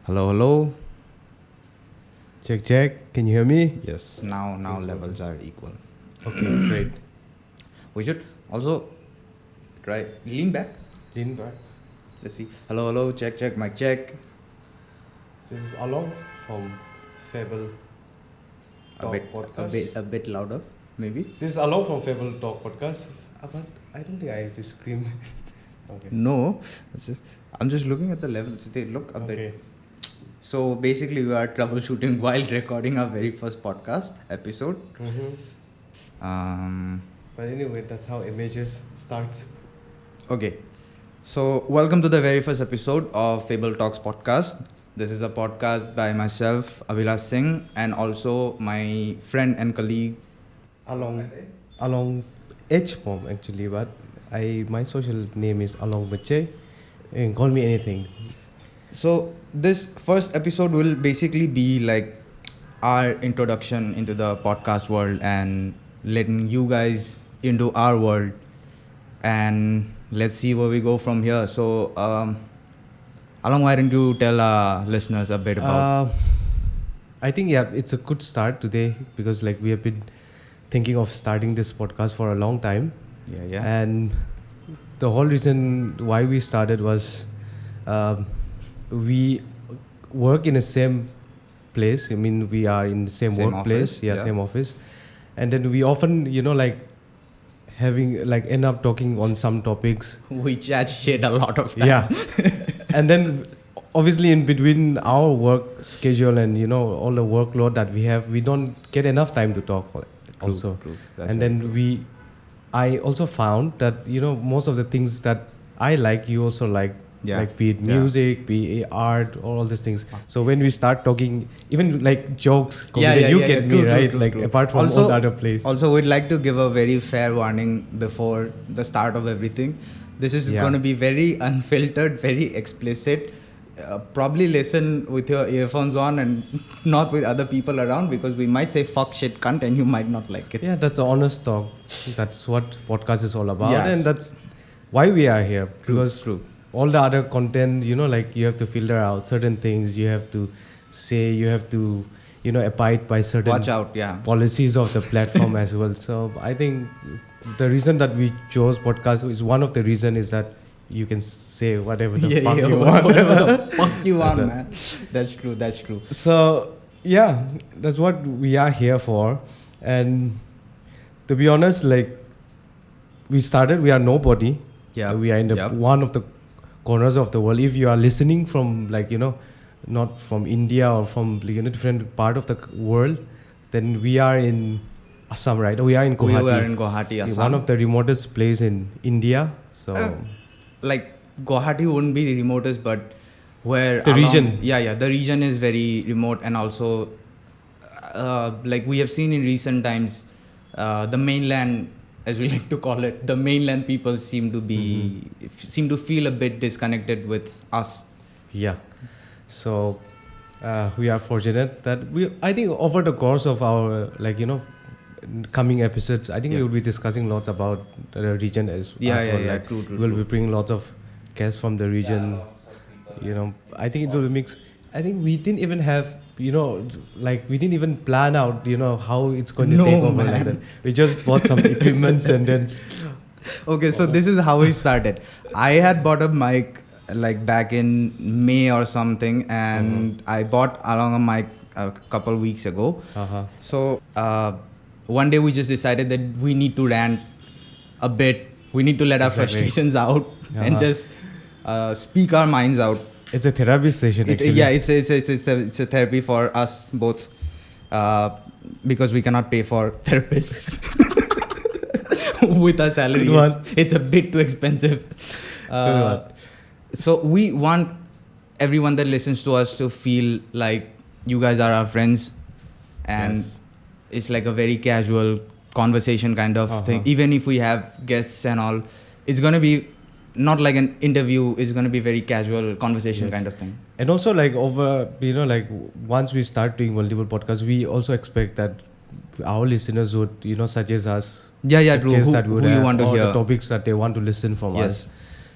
Hello, hello. Check, check. Can you hear me? Yes, now levels are equal. Okay, great. We should also try lean back. Lean back. Let's see. Hello, hello. Check, check. Mic check. This is Along from Fabled Talks Podcast. A bit louder, maybe. This is Along from Fabled Talks Podcast. But I don't think I have to scream. Okay. No, I'm just looking at the levels. They look a bit. So basically, we are troubleshooting while recording our very first podcast episode. But anyway, that's how images starts. Okay, so welcome to the very first episode of Fabled Talks Podcast. This is a podcast by myself, Abhilash Singh, and also my friend and colleague Along Phom actually, but my social name is Along Bache. You can call me anything. So this first episode will basically be like our introduction into the podcast world and letting you guys into our world, and let's see where we go from here. So Along, why don't you tell our listeners a bit about I think it's a good start today because we have been thinking of starting this podcast for a long time. Yeah. And the whole reason why we started was we work in the same place. I mean, we are in the same workplace. Office, Same office. And then we often, end up talking on some topics. we chat shit a lot of time. Yeah. And then obviously in between our work schedule and, all the workload that we have, we don't get enough time to talk also. True. And then I also found that, most of the things that I like, you also like. Yeah. Like be it music, be it art, all these things. So when we start talking, even like jokes, you get me, right? True. Apart from also, all the other place. Also, we'd like to give a very fair warning before the start of everything. This is going to be very unfiltered, very explicit. Probably listen with your earphones on and not with other people around, because we might say fuck, shit, cunt, and you might not like it. Yeah, that's honest talk. That's what podcast is all about. Yes. And that's why we are here. True. All the other content, you have to filter out certain things. You have to say, you have to, abide by certain policies of the platform as well. So I think the reason that we chose podcast is one of the reason is that you can say whatever the fuck you want. Whatever the fuck you want, man. That's true. So yeah, that's what we are here for. And to be honest, we are nobody. Yeah. We are in one of the corners of the world. If you are listening from not from India or from different part of the world, then we are in Assam, right? We are in Guwahati. We are in Guwahati, Assam. One of the remotest place in India. So Guwahati wouldn't be the remotest, but where the region. Yeah, the region is very remote, and also we have seen in recent times, the mainland, as we like to call it, the mainland people seem to feel a bit disconnected with us. Yeah. So we are fortunate that I think over the course of our coming episodes, I think we will be discussing lots about the region as well. True. We'll be bringing lots of guests from the region. I think it will be mixed. I think we didn't even have we didn't even plan out, how it's going to take over like that. We just bought some equipments and then... Okay, so this is how we started. I had bought a mic back in May or something, and I bought along a mic a couple weeks ago. So one day we just decided that we need to rant a bit. We need to let our frustrations out and just speak our minds out. It's a therapy session. It's a therapy for us both, because we cannot pay for therapists with our salary. It's a bit too expensive. So we want everyone that listens to us to feel like you guys are our friends, and it's like a very casual conversation kind of thing. Even if we have guests and all, it's going to be not like an interview. It's going to be very casual conversation kind of thing. And also once we start doing multiple podcasts, we also expect that our listeners would suggest us true. Who you want to hear, the topics that they want to listen from us. Yes.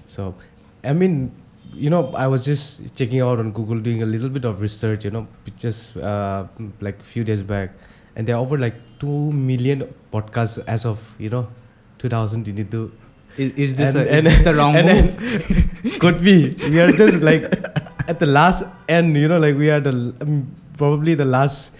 So I mean, I was just checking out on Google, doing a little bit of research, just like a few days back, and there are over like 2 million podcasts as of 2022. Is this the wrong move? Could be. We are just like at the last end, like we are probably the last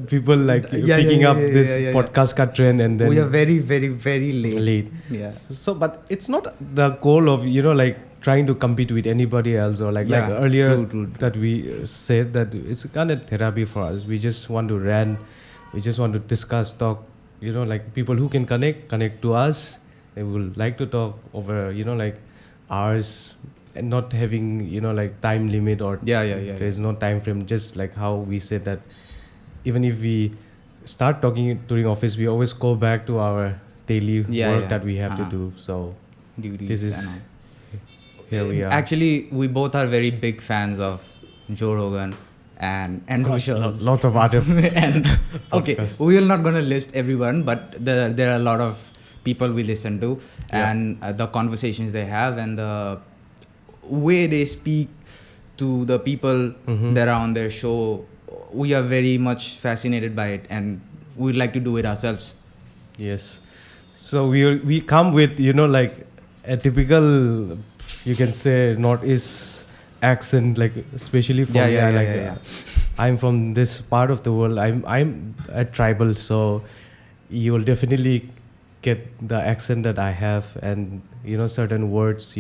people like picking up this podcast ka trend, and then we are very, very, very late. Yeah. So, but it's not the goal of like trying to compete with anybody else, or like earlier true. That we said that it's kind of therapy for us. We just want to rant. We just want to discuss, talk. Like people who can connect to us. They will like to talk over like hours, and not having like time limit or there's no time frame. Just like how we said that. Even if we start talking during office, we always go back to our daily work that we have to do. So duties, this is here we are. Actually, we both are very big fans of Joe Rogan and Rushell's. Lots of other and okay, we are not going to list everyone, but there are a lot of people we listen to, and the conversations they have, and the way they speak to the people that are on their show. We are very much fascinated by it, and we'd like to do it ourselves. Yes. So we come with like a typical, you can say, Northeast accent, like especially from I'm from this part of the world. I'm a tribal, so you will definitely get the accent that I have, and certain words.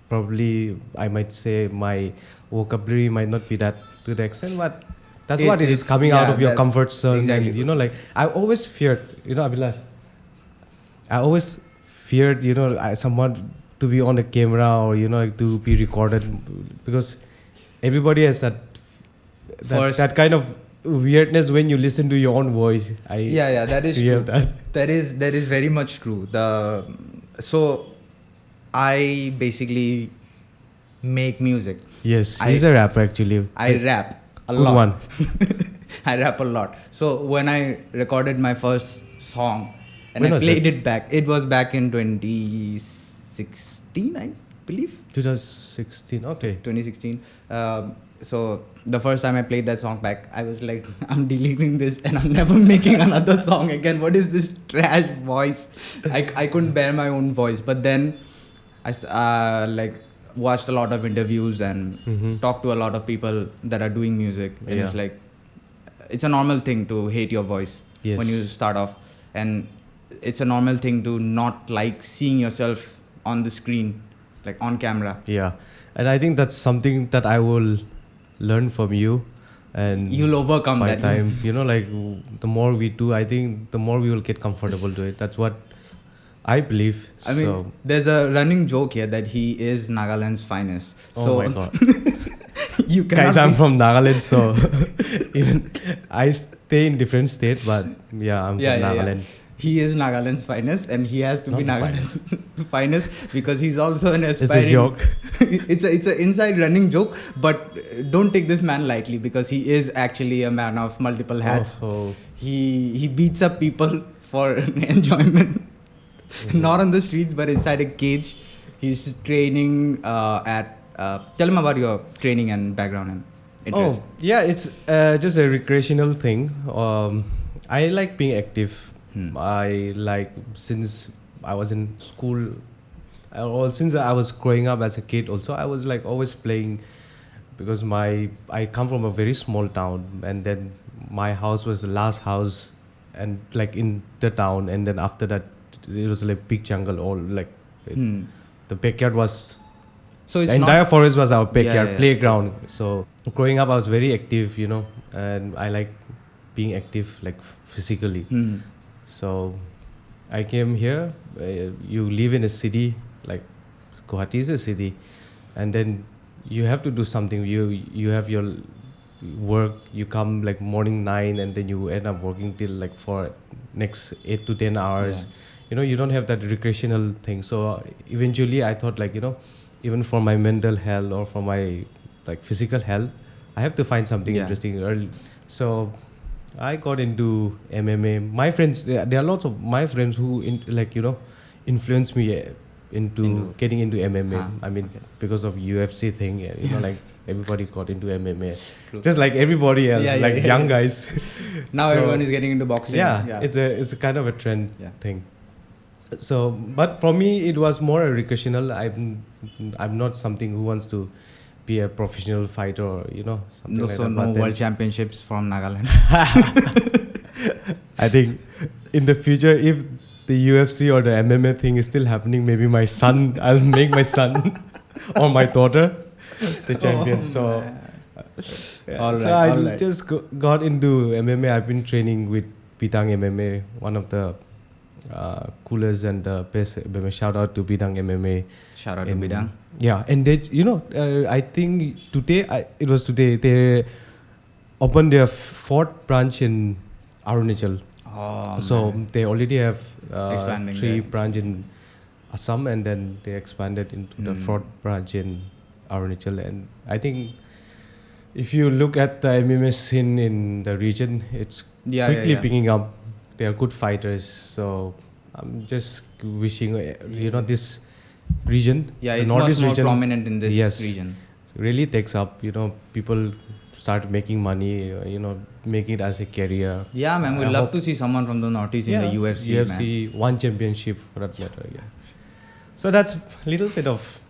Probably I might say my vocabulary might not be that to the extent, but that's what it is, coming out of your comfort zone. Exactly. And, like I always feared, Abhilash. I always feared, someone to be on the camera or like to be recorded, because everybody has that kind of weirdness when you listen to your own voice. That is true. That is very much true. So I basically make music. Yes, he's a rapper actually. I rap a Good lot. One. I rap a lot. So when I recorded my first song and I played it back, it was back in 2016, I believe. 2016, okay. 2016. So the first time I played that song back, I was like, I'm deleting this and I'm never making another song again. What is this trash voice? I couldn't bear my own voice. But then I watched a lot of interviews and talked to a lot of people that are doing music. And it's like, it's a normal thing to hate your voice when you start off. And it's a normal thing to not like seeing yourself on the screen, like on camera. Yeah. And I think that's something that I will learn from you. And you'll overcome by that. Time, like the more we do, I think the more we will get comfortable to it. That's what I believe. I mean, there's a running joke here that he is Nagaland's finest. Oh my God. You guys, I'm from Nagaland, so even I stay in different states, but I'm from Nagaland. Yeah. He is Nagaland's finest, and he has to be Nagaland's finest because he's also an aspiring. It's a joke. it's an inside running joke, but don't take this man lightly because he is actually a man of multiple hats. He beats up people for enjoyment. Not on the streets, but inside a cage. He's training at... tell him about your training and background and interest. It's just a recreational thing. I like being active. I like, since I was in school, or since I was growing up as a kid also, I was like always playing, because I come from a very small town, and then my house was the last house and like in the town, and then after that it was like big jungle, all like the backyard was, so it's the entire forest was our backyard playground. So growing up I was very active, and I like being active like physically. So I came here. You live in a city, like Guwahati is a city, and then you have to do something. You have your work. You come like morning 9, and then you end up working till like for next 8 to 10 hours. You don't have that recreational thing. So eventually I thought like, even for my mental health or for my like physical health, I have to find something interesting early. So I got into MMA. My friends, there are lots of my friends who influenced me into getting into MMA. I mean, because of UFC thing, you know, like everybody got into MMA. True. Just like everybody else, young guys. Now everyone is getting into boxing. Yeah, it's a kind of a trend thing. So, but for me, it was more a recreational. I'm not something who wants to be a professional fighter or, you know, something like that. So no world championships from Nagaland. I think in the future, if the UFC or the MMA thing is still happening, maybe my son, I'll make my son or my daughter the champion. I just got into MMA. I've been training with Bidang MMA, one of the coolest and best MMA. Shout out to Bidang MMA. Shout out to Bidang. Yeah, and they, you know, I think today, they opened their 4th branch in Arunachal. Oh, so man. they already have 3 Expanding branch in Assam, and then they expanded into the 4th branch in Arunachal. And I think if you look at the MMA scene in the region, it's quickly picking up. They are good fighters. So I'm just wishing, you know, this region, it's the Northeast much more region, prominent in this region. Really takes up. You know, people start making money, you know, making it as a career. Yeah, man, we'd love to see someone from the Northeast in the UFC, man. One championship for that matter, So that's a little bit of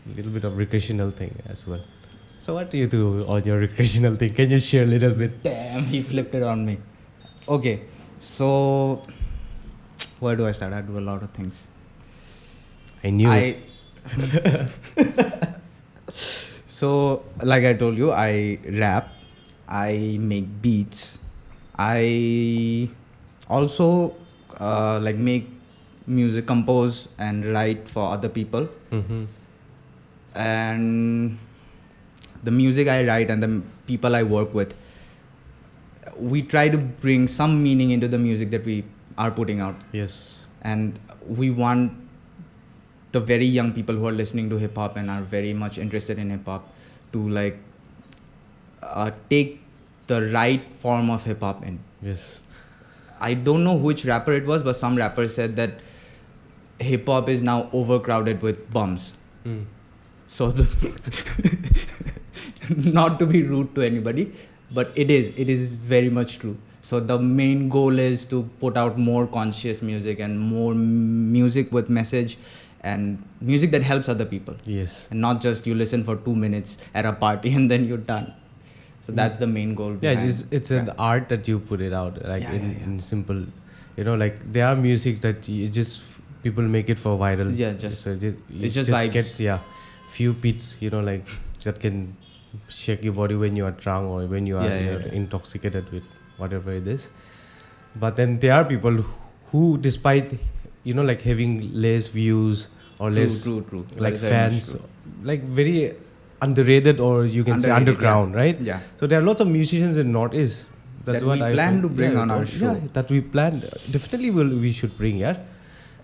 recreational thing as well. So what do you do on your recreational thing? Can you share a little bit? Damn, he flipped it on me. Okay, so where do I start? I do a lot of things. I knew it. So, like I told you, I rap, I make beats, I also make music, compose and write for other people. Mm-hmm. And the music I write and the people I work with, we try to bring some meaning into the music that we are putting out. Yes. And we want the very young people who are listening to hip hop and are very much interested in hip hop to take the right form of hip hop in. Yes. I don't know which rapper it was, but some rapper said that hip hop is now overcrowded with bums. So not to be rude to anybody, but it is very much true. So the main goal is to put out more conscious music and more music with message and music that helps other people. Yes. And not just you listen for 2 minutes at a party and then you're done. So that's the main goal. Yeah, it's an art that you put it out, in simple, you know, like there are music that you just, people make it for viral. Yeah, it's just vibes. Get, few beats, you know, like that can shake your body when you are drunk or when you are intoxicated with whatever it is. But then there are people who, despite, you know, like having less views or less true. like fans, like very underrated, or you can say underground, right? Yeah. So there are lots of musicians in Northeast. That's what I plan to bring on our show. Yeah, that we plan. Definitely we should bring,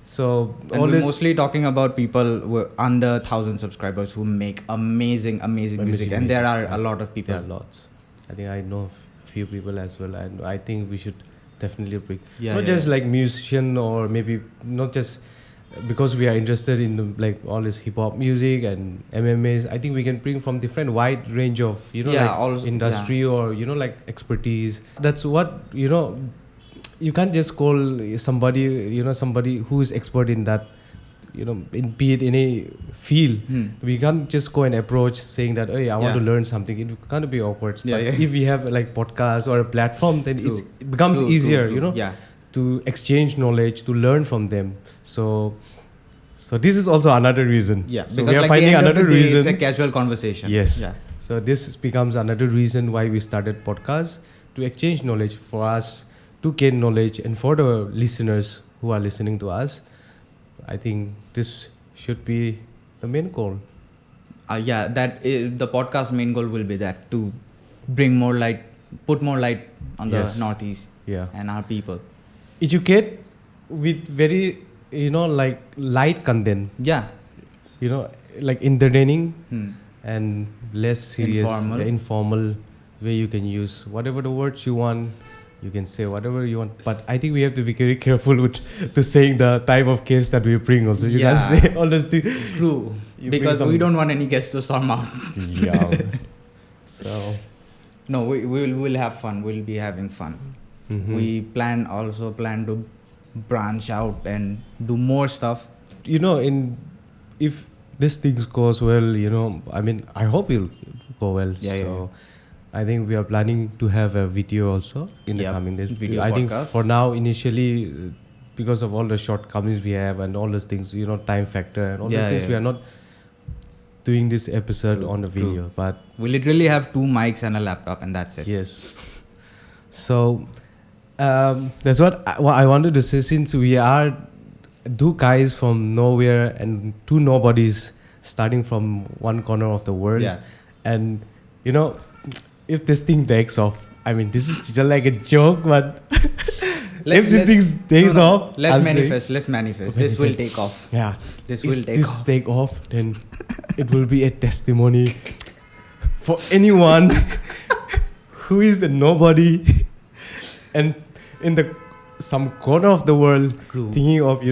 So and we're mostly talking about people who are under 1,000 subscribers who make amazing music, and there are a lot of people. There are lots. I think I know a few people as well, and I think we should definitely bring not just like musician, or maybe not just because we are interested in like all this hip hop music and MMAs. I think we can bring from different wide range of industry or like expertise. That's what you can't just call somebody somebody who is expert in that be it any field. We can't just go and approach saying that, hey, I want to learn something. It can't be awkward. But if we have like podcast or a platform, then it becomes easier, to exchange knowledge, to learn from them. So this is also another reason. Yeah, so because we are finding another reason. It's a casual conversation. Yes. Yeah. So this becomes another reason why we started podcast, to exchange knowledge, for us to gain knowledge, and for the listeners who are listening to us. I think this should be the main goal. The podcast main goal will be that, to bring more light, put more light on the Northeast and our people. Educate with very, like light content. Yeah. Like entertaining and less serious, informal informal way you can use whatever the words you want. You can say whatever you want, but I think we have to be very careful with to saying the type of case that we bring. Also, you can't say all those things. True, because we don't want any guests to storm out. Yeah. So, no, we'll have fun. We'll be having fun. Mm-hmm. We plan to branch out and do more stuff. If this things goes well, I mean, I hope it'll go well. Yeah. I think we are planning to have a video also in the coming days. I think for now, initially, because of all the shortcomings we have and all those things, time factor and all those things, we are not doing this episode on the video. True. But we literally have 2 mics and a laptop, and that's it. Yes. So that's what I wanted to say. Since we are 2 guys from nowhere and 2 nobodies starting from one corner of the world, and if this thing takes off, I mean, this is just like a joke, but if this thing takes off, let's manifest. This will take off. Yeah, this will take off. Then it will be a testimony for anyone who is a nobody and in some corner of the world thinking of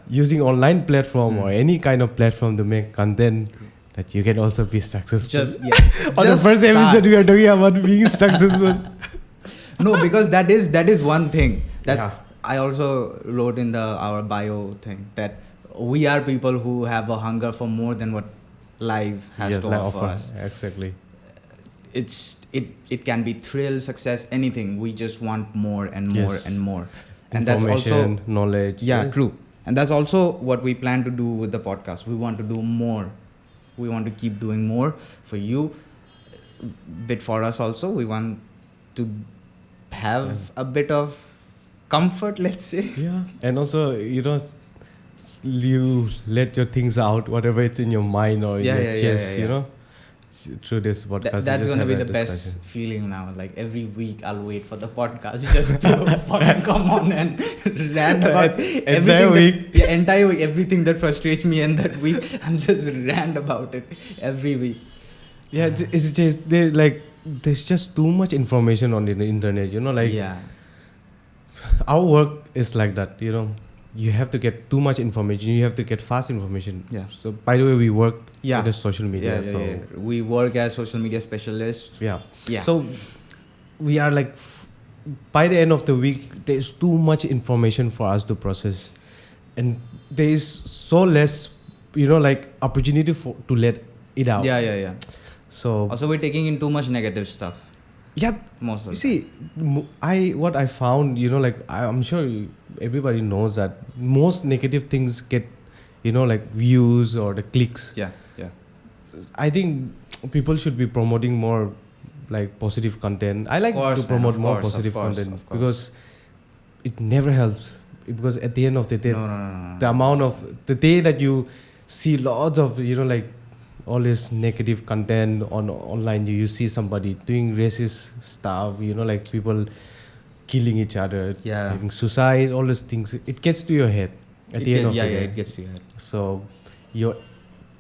using online platform or any kind of platform to make content. That you can also be successful. On the first episode, we are talking about being successful. No, because that is one thing. I also wrote in our bio thing that we are people who have a hunger for more than what life has to offer us. Exactly. It can be thrill, success, anything. We just want more and more and more. And that's also knowledge. Yeah, true. And that's also what we plan to do with the podcast. We want to do more. We want to keep doing more for you, bit for us also. We want to have a bit of comfort, let's say. Yeah, and also you let your things out, whatever it's in your mind or in your chest, through this podcast. That's going to be the best feeling now. Like every week I'll wait for the podcast just to fucking come on and rant about entire week. Entire week. Everything that frustrates me in that week, I'm just rant about it every week. Yeah, it's just there's just too much information on the internet, our work is like that, you have to get too much information, you have to get fast information. So by the way, we work in the social media. We work as social media specialists. So we are like by the end of the week, there's too much information for us to process, and there is so less opportunity to let it out. So also we're taking in too much negative stuff. Most of what I found, I'm sure everybody knows that most negative things get, views or the clicks. I think people should be promoting more positive content. I like to promote more positive content because it never helps. Because at the end of the day, the amount of the day that you see lots of all this negative content online, you see somebody doing racist stuff, people killing each other, having suicide, all those things. It gets to your head at the end of the day. It gets to your head. So your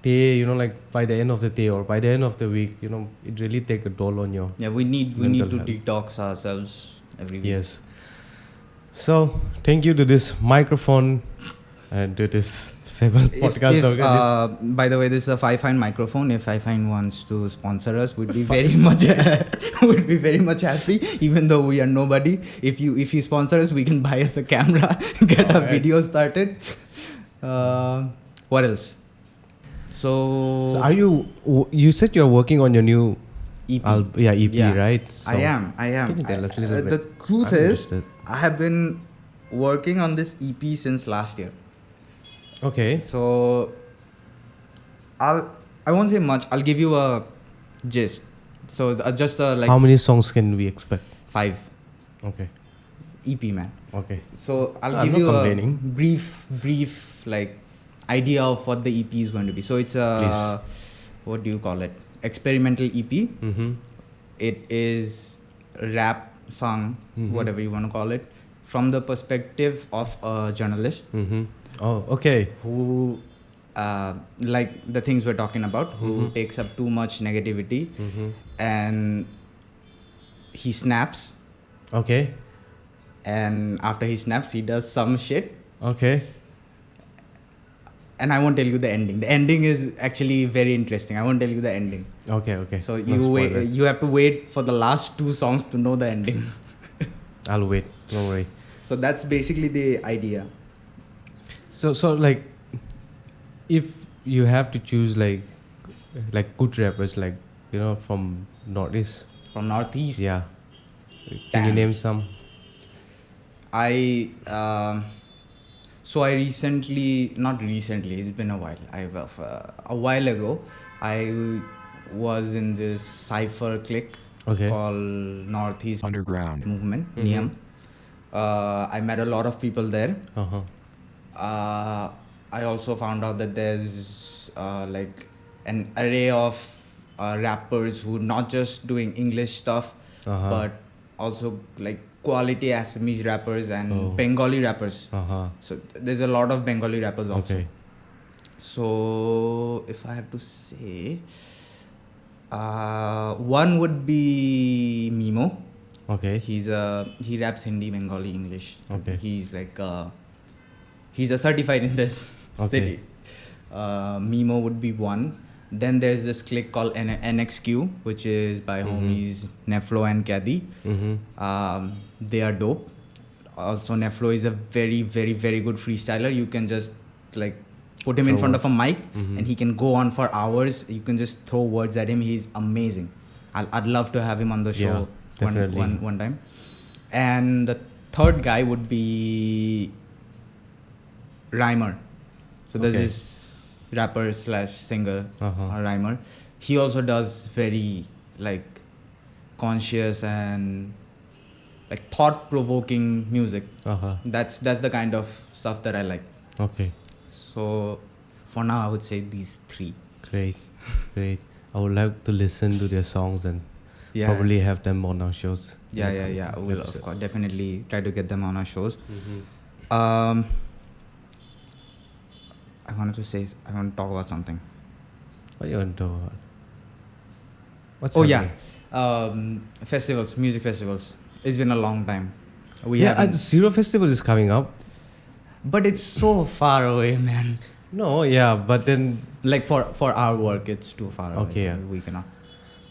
day, by the end of the day or by the end of the week, it really takes a toll on your we need to detox ourselves every week. Yes. So thank you to this microphone and to this Fabled Podcast. By the way, this is a Fine microphone. If Fine wants to sponsor us, we'd be very much happy. Even though we are nobody, if you sponsor us, we can buy us a camera, get a video started. What else? So are you said you're working on your new EP? EP, right? So I am. Can you tell us a little bit? The truth is, I have been working on this EP since last year. Okay. So I won't say much. I'll give you a gist. So just how many songs can we expect? 5. Okay. EP, man. Okay. So I'll give you a brief idea of what the EP is going to be. So it's a what do you call it? Experimental EP. Mm-hmm. It is rap song, whatever you want to call it, from the perspective of a journalist. Mm-hmm. Oh, okay. Who, like the things we're talking about, who takes up too much negativity, and he snaps. Okay. and after he snaps, he does some shit. Okay. And I won't tell you the ending. The ending is actually very interesting. I won't tell you the ending. Okay. So you have to wait for the last 2 songs to know the ending. I'll wait. Don't worry. So that's basically the idea. So like, if you have to choose like good rappers, like, you know, from Northeast. From Northeast? Yeah. Can you name some? So I not recently, it's been a while. A while ago, I was in this cypher clique called Northeast Underground Movement, NIAM. I met a lot of people there. I also found out that there's like an array of rappers who not just doing English stuff, but also like quality Assamese rappers and Bengali rappers. So there's a lot of Bengali rappers also. Okay. So if I have to say, one would be Mimo. Okay. He raps Hindi, Bengali, English. Okay. He's like he's a certified in this city. Mimo would be one. Then there's this clique called NXQ, which is by homies Neflo and Caddy. They are dope. Also, Neflo is a very, very, very good freestyler. You can just like put him in front of a mic and he can go on for hours. You can just throw words at him. He's amazing. I'd love to have him on the show one time. And the third guy would be Rhymer. So there's this rapper / singer or rhymer. He also does very like conscious and like thought-provoking music. That's the kind of stuff that I like. Okay. So for now, I would say these 3. Great. I would like to listen to their songs and probably have them on our shows. Yeah. We'll of course definitely try to get them on our shows. I want to talk about something. What are you want to talk about? What's happening? Festivals, music festivals. It's been a long time. Zero Festival is coming up. But it's so far away, man. No, yeah, but then... Like for our work, it's too far away. Okay, yeah. We cannot.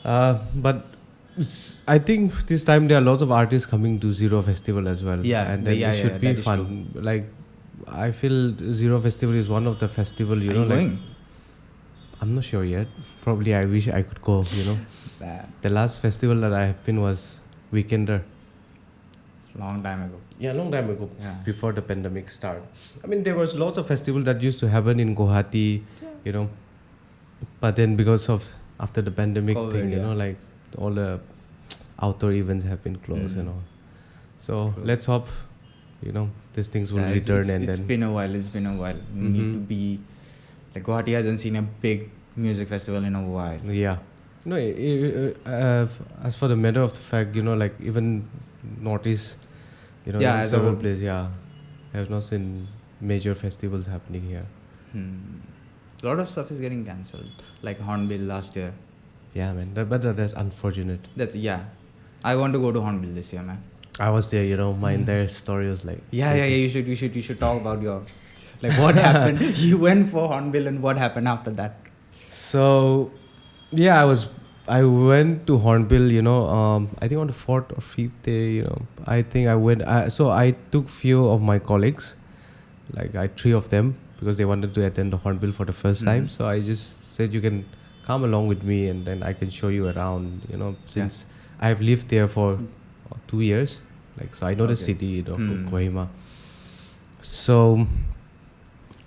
But I think this time there are lots of artists coming to Zero Festival as well. Yeah, and then it should be fun. Like, I feel Zero Festival is one of the festival, you know, like... Going? I'm not sure yet. Probably I wish I could go, you know. Bad. The last festival that I have been was Weekender. Long time ago. Yeah, long time ago, before the pandemic started. I mean, there was lots of festivals that used to happen in Guwahati, you know. But then because of, after the pandemic COVID, thing, you know, like all the outdoor events have been closed and all. So let's hope, you know, these things will return. It's been a while. We need to be... Like Guwahati hasn't seen a big music festival in a while. Yeah. No, as for the matter of the fact, you know, like even Northeast, you know, as a whole place, I have not seen major festivals happening here. A lot of stuff is getting cancelled, like Hornbill last year. Yeah, man, but that's unfortunate. I want to go to Hornbill this year, man. I was there, you know, my entire story was like... You should talk about your... Like what happened? You went for Hornbill and what happened after that? So, yeah, I went to Hornbill, you know, I think on the 4th or 5th day, you know, I think I went, so I took few of my colleagues, like 3 of them, because they wanted to attend the Hornbill for the first time. So I just said, you can come along with me and then I can show you around, you know, since I have lived there for 2 years, like, so I know the city, you know, Kohima. So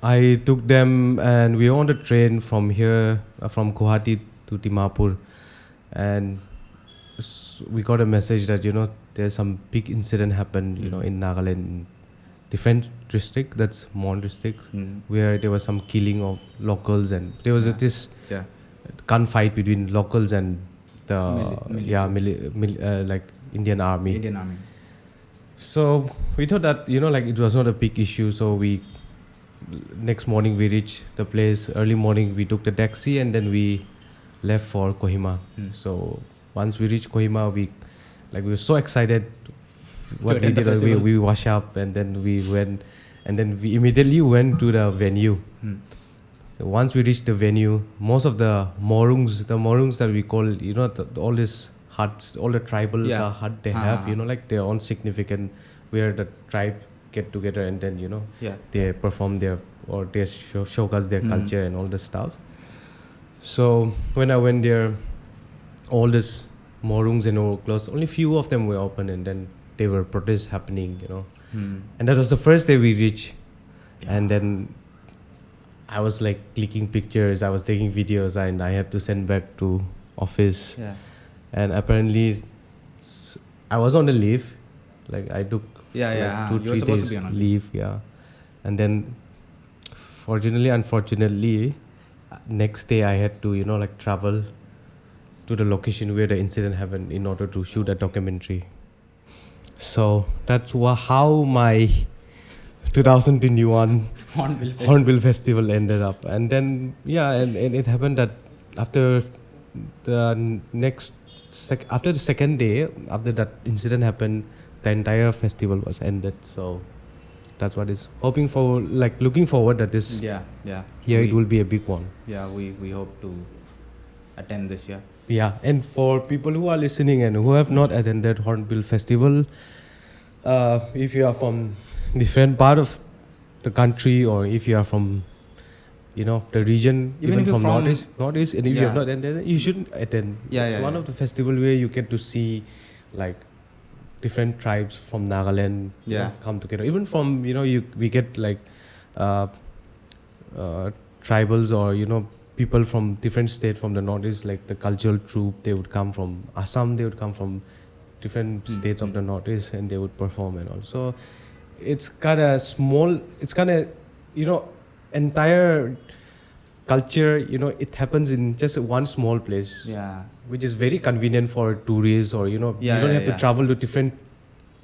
I took them and we were on the train from here, from Guwahati to Dimapur, and we got a message that, you know, there's some big incident happened, you know, in Nagaland, different district, that's Mon district, where there was some killing of locals and there was this gunfight between locals and the like Indian Army. So we thought that, you know, like it was not a big issue, so next morning we reached the place, early morning we took the taxi and then we left for Kohima. So once we reached Kohima, we were so excited what we did was we wash up, and then we went, and then we immediately went to the venue. So once we reached the venue, most of the morungs that we call, all these huts, all the tribal hut they have, like their own significant, where the tribe get together and then, they perform they showcase their culture and all the stuff. So when I went there, all these morungs and all closed. Only few of them were open, and then there were protests happening, And that was the first day we reached. And then I was like clicking pictures, I was taking videos, and I had to send back to office. Yeah. And apparently, I was on the leave. Like I took 2-3 days leave. Yeah. And then, unfortunately, next day I had to, travel to the location where the incident happened in order to shoot a documentary. So that's how my 2021 Hornbill Festival ended up. And then, and it happened that after the after the second day, after that incident happened, the entire festival was ended. So that's what is looking forward that this year it will be a big one. Yeah, we hope to attend this year. Yeah, and for people who are listening and who have not attended Hornbill Festival, if you are from different part of the country, or if you are from the region, even from northeast, and if you have not attended, you shouldn't attend. It's one of the festival where you get to see like different tribes from Nagaland come together. Even from we get like tribals or people from different states from the northeast, like the cultural troupe. They would come from Assam. They would come from different states of the northeast, and they would perform and all. So it's kind of small. It's kind of entire culture. It happens in just one small place. Yeah. Which is very convenient for tourists, or you don't have to travel to different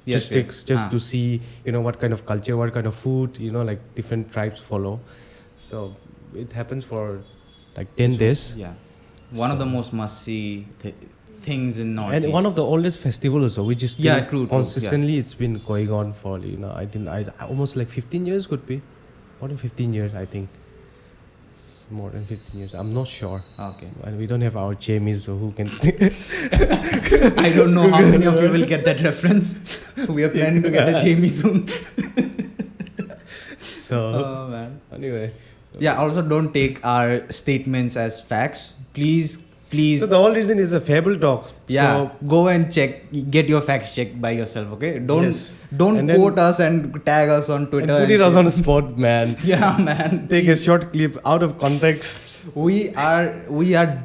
districts just to see what kind of culture, what kind of food like different tribes follow. So it happens for like 10 days. Yeah, one of the most must-see things in Northeast. And one of the oldest festivals also, which is consistently it's been going on for I almost like 15 years could be, more than 15 years I think. More than 15 years. I'm not sure. Okay. And we don't have our Jamies, so who can... I don't know how many of you will get that reference. We are planning to get a Jamie soon. Oh man. Anyway. Yeah, also don't take our statements as facts. Please. So the whole reason is a Fabled Talks. Yeah, so go and get your facts checked by yourself, okay? Don't quote us and tag us on Twitter. And put it us on the spot, man. Yeah, man. Take a short clip out of context. We are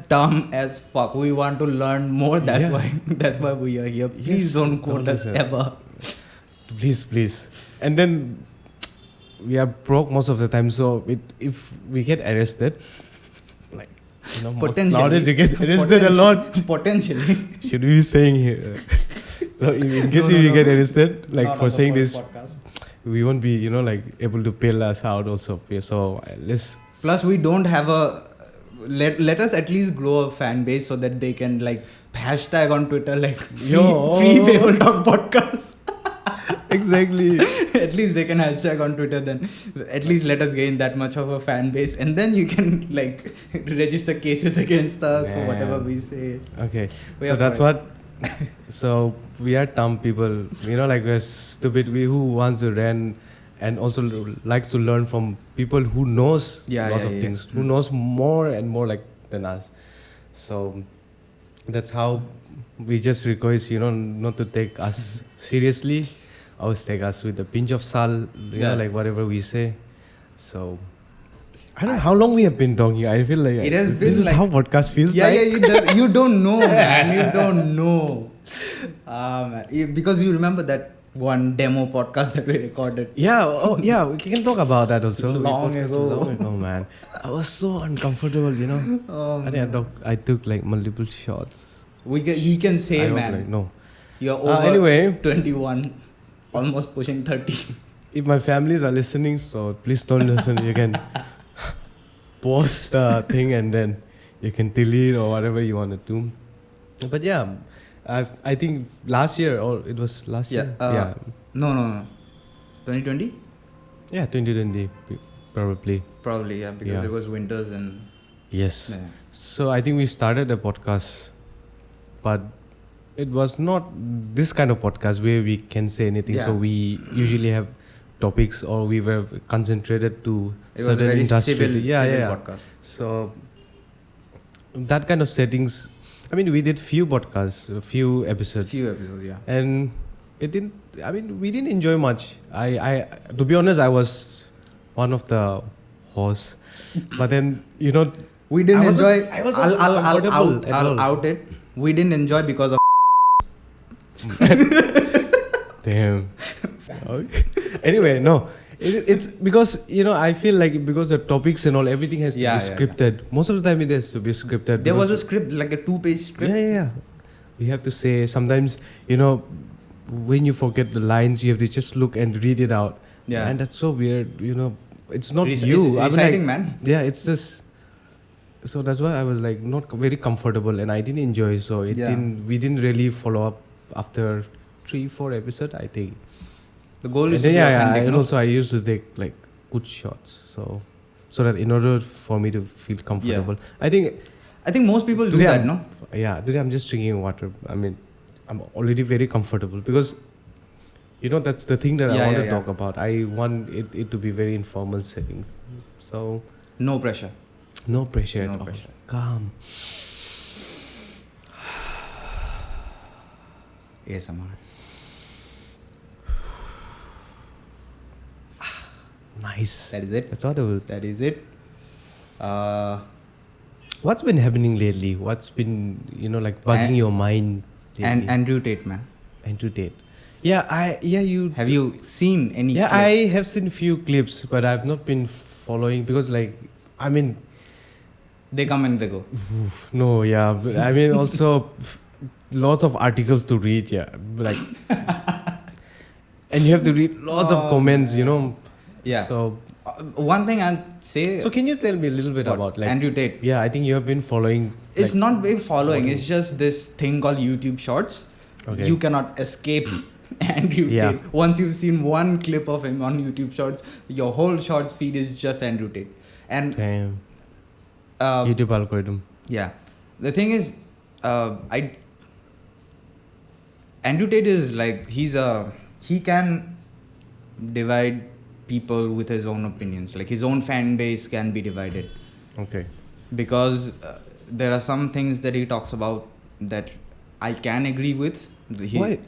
dumb as fuck. We want to learn more. That's why we are here. Please don't quote us ever. Please. And then we are broke most of the time. So if we get arrested, potentially. Nowadays you get arrested a lot. Potentially. Should we be saying here? So in case you get arrested, like for saying this, podcast. We won't be, able to bail us out also. So let's. Plus, we don't have a. Let us at least grow a fan base so that they can hashtag on Twitter free Fabled Talk Podcast. Exactly. At least they can hashtag on Twitter, then at least let us gain that much of a fan base, and then you can register cases against us for whatever we say. Okay. So that's what. So we are dumb people, we're stupid. Who wants to run and also likes to learn from people who knows lots of things, who knows more and more than us. So that's how we just request, not to take us seriously. Always take us with a pinch of salt, whatever we say. So I don't know how long we have been talking. I feel like it has been this is how podcast feels like. Yeah, you don't know, man. You don't know. Man. Because you remember that one demo podcast that we recorded. Yeah, we can talk about that also. Long ago, man. I was so uncomfortable, I think I took multiple shots. You can say, man. No. You're over anyway, 21. Almost pushing 30. If my families are listening, so please don't listen. You can post the thing and then you can delete or whatever you want to do. But yeah, I think last year, or it was last year. No. 2020. Yeah, 2020 probably. Probably, yeah, because it was winters and. Yes. Yeah. So I think we started a podcast, but it was not this kind of podcast where we can say anything. Yeah. So we usually have topics, or we were concentrated to it was a very civil podcast. So that kind of settings, I mean, we did few podcasts, a few episodes, yeah, and we didn't enjoy much. I to be honest, I was one of the hosts, but then we didn't enjoy. I'll out it. We didn't enjoy because of. Damn. Okay. Anyway, no. It's because I feel like because the topics and all, everything has to be scripted. Yeah. Most of the time it has to be scripted. There was a script, like a 2-page script. Yeah. We have to say sometimes, when you forget the lines, you have to just look and read it out. Yeah. And that's so weird. It's not you. It's exciting, man. Yeah, it's just. So that's why I was like not very comfortable, and I didn't enjoy. So we didn't really follow up after 3-4 episodes, I think. The goal is to be authentic. And also I used to take like good shots, so that in order for me to feel comfortable. I think most people do that, no? Yeah, today I'm just drinking water. I mean, I'm already very comfortable because that's the thing that I want to talk about. I want it to be very informal setting. So no pressure. No pressure at all. Calm. ASMR. Nice. That is it. That's audible. That is it. What's been happening lately? What's been bugging your mind lately? And Andrew Tate, man. Andrew Tate. You have you seen any? Yeah, clips? I have seen few clips, but I've not been following because they come and they go. No, yeah. I mean, also lots of articles to read, yeah. And you have to read lots of comments, Yeah. So one thing I'll say. So can you tell me a little bit about Andrew Tate? Yeah, I think you have been following. It's not been following. It's just this thing called YouTube Shorts. Okay. You cannot escape Andrew Tate. Once you've seen one clip of him on YouTube Shorts, your whole Shorts feed is just Andrew Tate. And damn. YouTube algorithm. Yeah. The thing is, Andrew Tate is like, he can divide people with his own opinions. Like his own fan base can be divided. Okay. Because there are some things that he talks about that I can agree with.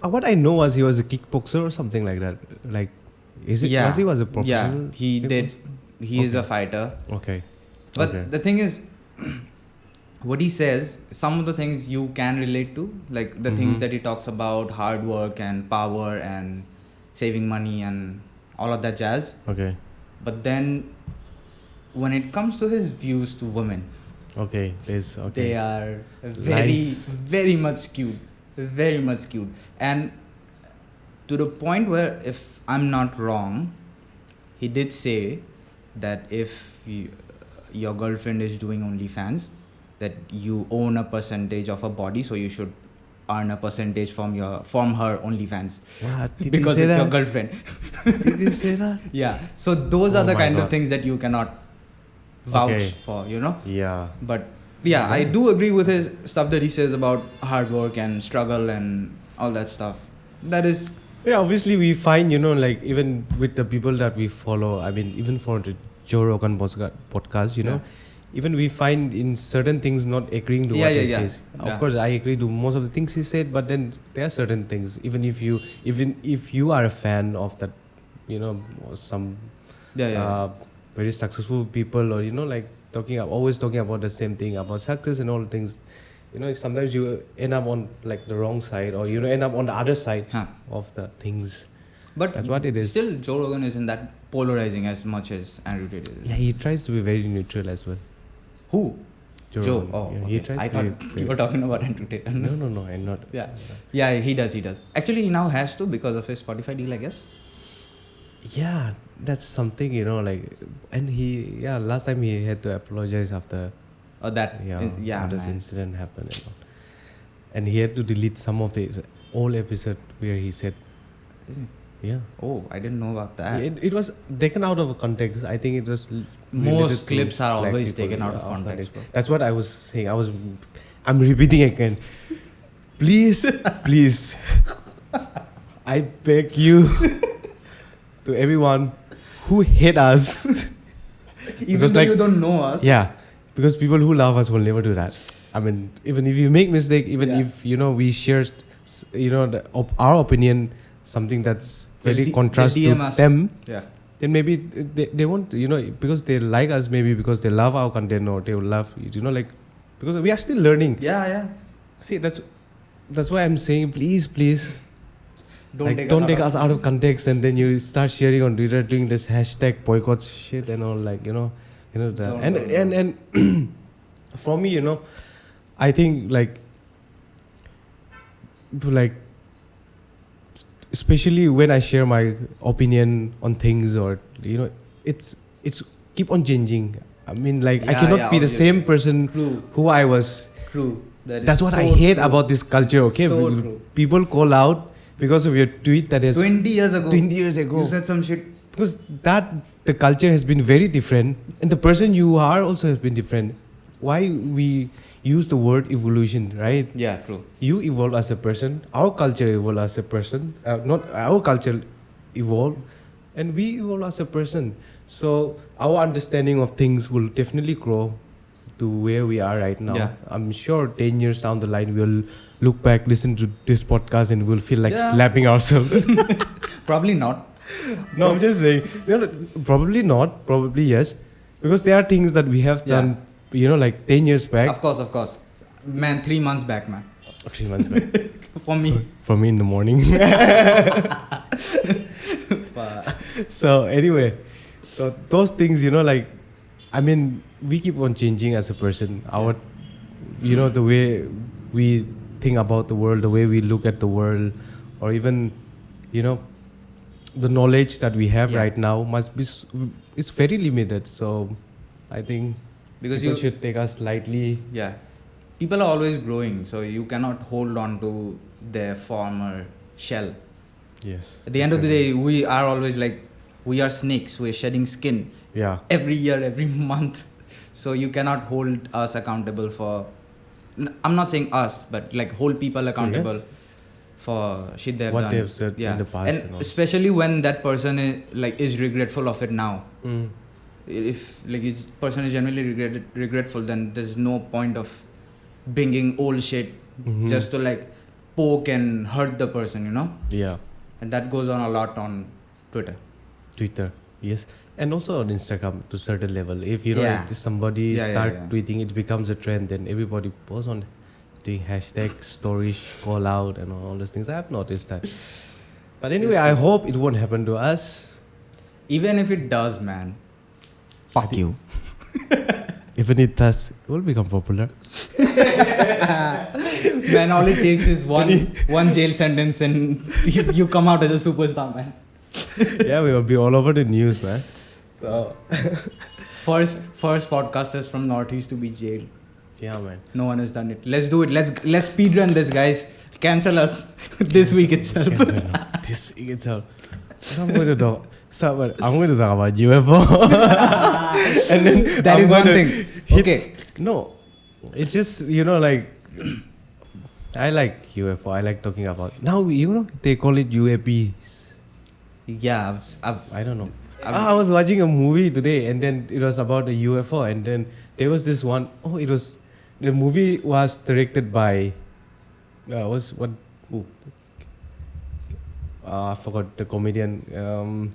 What I know was he was a kickboxer or something like that. Like, is it? Yeah. Was he was a professional? Yeah, he did. He is a fighter. Okay. But the thing is, what he says, some of the things you can relate to, like the things that he talks about, hard work and power and saving money and all of that jazz. Okay. But then, when it comes to his views to women, they are very much skewed. Very much skewed. And to the point where, if I'm not wrong, he did say that if your girlfriend is doing OnlyFans, that you own a percentage of her body, so you should earn a percentage from her OnlyFans. What? Because it's your girlfriend. Did he say that? Yeah. So those are the kind of things that you cannot vouch for, Yeah. But yeah, I do agree with his stuff that he says about hard work and struggle and all that stuff. That is... Yeah, obviously we find, even with the people that we follow, I mean, even for the Joe Rogan podcast, even we find in certain things not agreeing to what he says. Of course, I agree to most of the things he said, but then there are certain things, even if you are a fan of that, some very successful people, or always talking about the same thing about success and all things, sometimes you end up on like the wrong side, or end up on the other side of the things. But that's what it is. Still, Joe Rogan isn't that polarizing as much as Andrew Tate is. Yeah, he tries to be very neutral as well. Who? Joe. Oh, yeah, he tries. I thought you were talking about Andrew Tate. No, I'm not. Yeah, he does. Actually, he now has to because of his Spotify deal, I guess. Yeah, that's something, and last time he had to apologize after this incident happened and all. and he had to delete some of the old episode where he said, yeah. Oh, I didn't know about that. It was taken out of context. I think it was most clips are always taken out of context. That's what I was saying. I'm repeating again. Please, please, I beg you, to everyone who hate us, even though you don't know us. Yeah, because people who love us will never do that. I mean, even if you make mistake, even if we share, our opinion, something that's very contrast to them. Yeah. Then maybe they won't, because they like us, maybe because they love our content, or they will love, because we are still learning. Yeah. See, that's why I'm saying, please, don't take us out of context, and then you start sharing on Twitter, doing this hashtag boycott shit and all, like, that. And for me, I think like especially when I share my opinion on things, or it's keep on changing. I mean, like, I cannot be the same person who I was. True. That's what I hate about this culture. Okay, people call out because of your tweet that is 20 years ago. 20 years ago, you said some shit. Because the culture has been very different, and the person you are also has been different. Why we use the word evolution, right? Yeah, true. You evolve as a person. Our culture evolve as a person. Not our culture evolve, and we evolve as a person. So our understanding of things will definitely grow to where we are right now. Yeah. I'm sure 10 years down the line we'll look back, listen to this podcast, and we'll feel like slapping ourselves. Probably not. No, I'm just saying. Probably not. Probably yes. Because there are things that we have done, like 10 years back. Of course. Man, 3 months back, man. 3 months back. For me. For me in the morning. So anyway, so those things, I mean, we keep on changing as a person. Our, the way we think about the world, the way we look at the world, or even, the knowledge that we have right now is very limited. So I think because people should take us lightly. Yeah. People are always growing, so you cannot hold on to their former shell. Yes. At the end of the day, we are always like, we are snakes. We're shedding skin. Yeah. Every year, every month. So you cannot hold us accountable for, I'm not saying us, but like hold people accountable for shit they've done. What they've said in the past. And especially when that person is regretful of it now. If this person is genuinely regretful, then there's no point of bringing old shit just to poke and hurt the person, Yeah. And that goes on a lot on Twitter, yes. And also on Instagram to a certain level. If if somebody start tweeting, it becomes a trend, then everybody posts on doing hashtag stories, call out, and all those things. I have noticed that. But anyway, I hope it won't happen to us. Even if it does, man, fuck you. Even it does, it will become popular. Man, all it takes is one jail sentence and you come out as a superstar, man. Yeah, we will be all over the news, man. So first podcasters from Northeast to be jailed. Yeah, man. No one has done it. Let's do it. Let's speedrun this, guys. Cancel us this week itself. This week itself. I'm going to talk about UFO. And then that is one thing. Okay. No, it's just I like UFO. I like talking about it. Now they call it UAPs. Yeah, I don't know. I was watching a movie today, and then it was about a UFO, and then there was this one. Oh, the movie was directed by I forgot the comedian.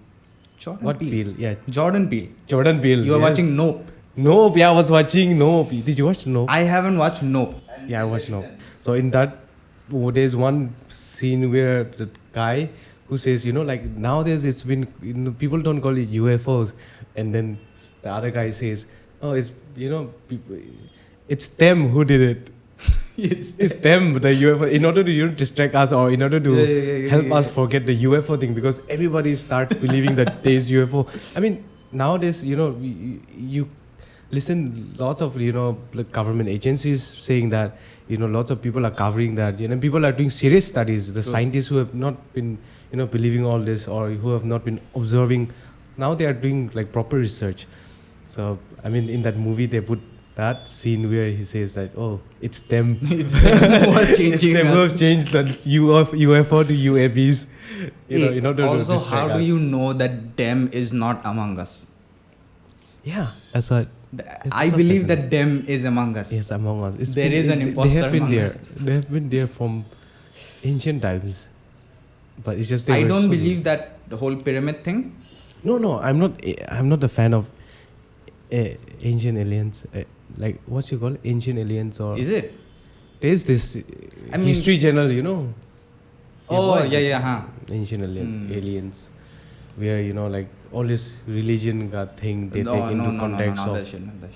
Jordan Peele. Yeah, Jordan Peele. You are watching Nope. Nope. Yeah, I was watching Nope. Did you watch Nope? I haven't watched Nope. Yeah, I watched Nope. So in that, there's one scene where the guy who says, nowadays it's been, people don't call it UFOs, and then the other guy says, oh, it's it's them who did it. It's them, the UFO, in order to distract us, or in order to help us forget the UFO thing, because everybody starts believing that there is UFO. I mean, nowadays, listen, lots of like government agencies saying that lots of people are covering that. People are doing serious studies. The scientists who have not been believing all this, or who have not been observing, now they are doing like proper research. So I mean, in that movie they put that scene where he says that, oh, it's them. It's them who are changing. It's them who have changed the UFO to UAVs. In order also, to how do you know that them is not among us? Yeah, that's what. I believe that them is among us. Yes, among us. There is an imposter They have been among there. us. They have been there from ancient times. But it's just I don't believe that the whole pyramid thing. No, I'm not a fan of ancient aliens. Like what you call it? Ancient aliens, or is it? There's this History Channel, Oh yeah. Ancient aliens, where like all this religion thing they take into context of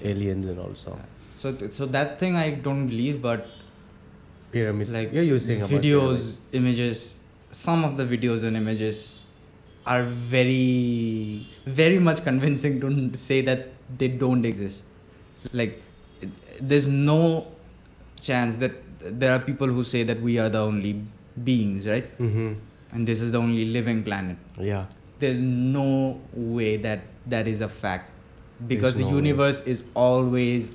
aliens and also. Yeah. So that thing I don't believe, but pyramid. Like you're saying videos, images. Some of the videos and images are very, very much convincing to say that they don't exist. Like, there's no chance that there are people who say that we are the only beings, right? Mm-hmm. And this is the only living planet. Yeah. There's no way that is a fact, because There's the no universe is always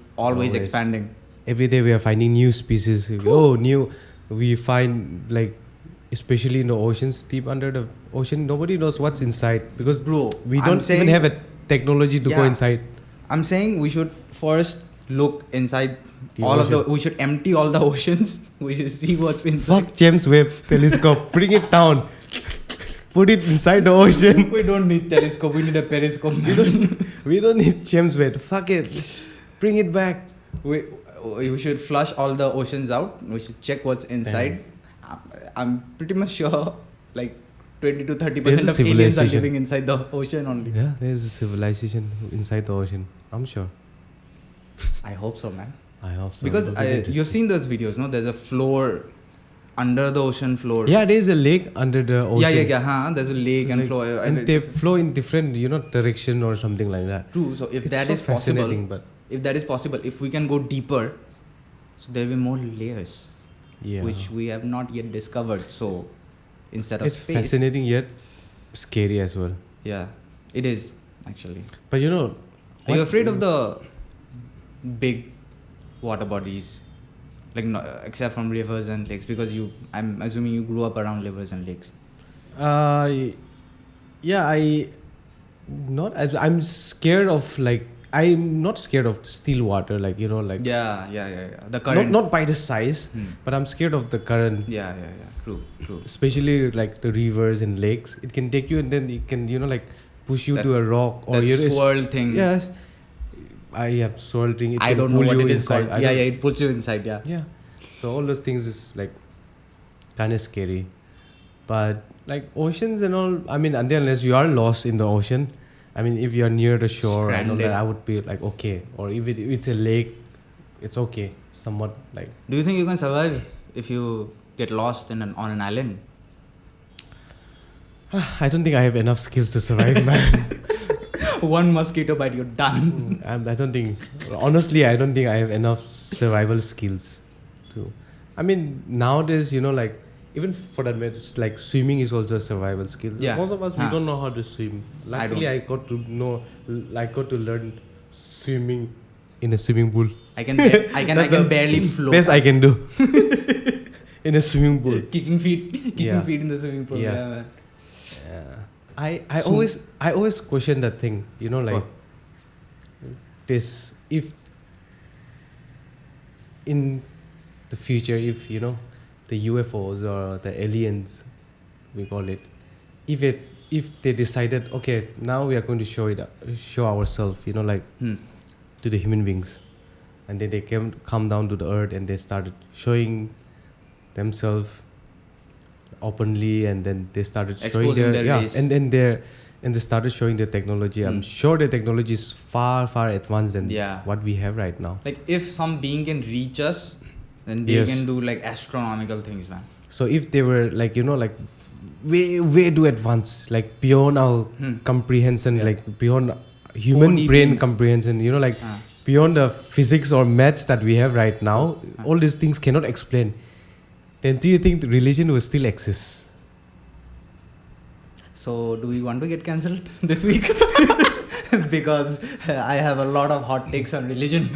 expanding. Every day we are finding new species. We find, like, especially in the oceans, deep under the ocean, nobody knows what's inside, because we don't even have a technology to go inside. I'm saying we should first look inside we should empty all the oceans. We should see what's inside. Fuck James Webb telescope. Bring it down. Put it inside the ocean. We don't need telescope. We need a periscope. We don't need James Webb. Fuck it. Bring it back. We should flush all the oceans out. We should check what's inside. I'm pretty much sure, like 20 to 30% of aliens are living inside the ocean only. Yeah, there's a civilization inside the ocean. I'm sure. I hope so, man. I hope so. Because you've seen those videos, no? There's a floor under the ocean floor. Yeah, there's a lake under the ocean. Yeah. There's a lake and flow. And they flow in different, direction or something like that. True. So if that is possible, if we can go deeper, so there'll be more layers. Yeah. Which we have not yet discovered. So instead of it's space, fascinating yet scary as well. Yeah, it is actually. But are you afraid of the big water bodies, like except from rivers and lakes? Because I'm assuming you grew up around rivers and lakes. I'm scared of I'm not scared of still water, Yeah. The current. Not by the size, but I'm scared of the current. Yeah. True. Especially like the rivers and lakes. It can take you and then it can, push you to a rock or swirl thing. Yes. I have swirl thing. It I can don't know pull what you it is inside. called. It pulls you inside. Yeah. Yeah. So all those things is like kind of scary, but like oceans and all. I mean, unless you are lost in the ocean. I mean, if you're near the shore and all that, I would be like, okay. Or if it's a lake, it's okay. Somewhat like. Do you think you can survive if you get lost on an island? I don't think I have enough skills to survive, man. One mosquito bite, you're done. I don't think I have enough survival skills to. I mean, nowadays, even for that matter, it's like swimming is also a survival skill. Yeah. Most of us, we don't know how to swim. Luckily, I got to learn swimming in a swimming pool. I can barely float. Best I can do in a swimming pool. Kicking feet in the swimming pool. Yeah, man. I always question that thing. This, if in the future, if the UFOs or the aliens, we call it, if they decided, okay, now we are going to show ourselves, to the human beings, and then they come down to the earth and they started showing themselves openly, and then they started showing their race. And they started showing their technology. I'm sure the technology is far way than what we have right now. Like if some being can reach us, then they can do like astronomical things, man. So if they were way too advanced, like beyond our comprehension, like beyond human brain comprehension, beyond the physics or maths that we have right now, all these things cannot explain, then do you think religion will still exist? So, do we want to get cancelled this week? Because I have a lot of hot takes on religion.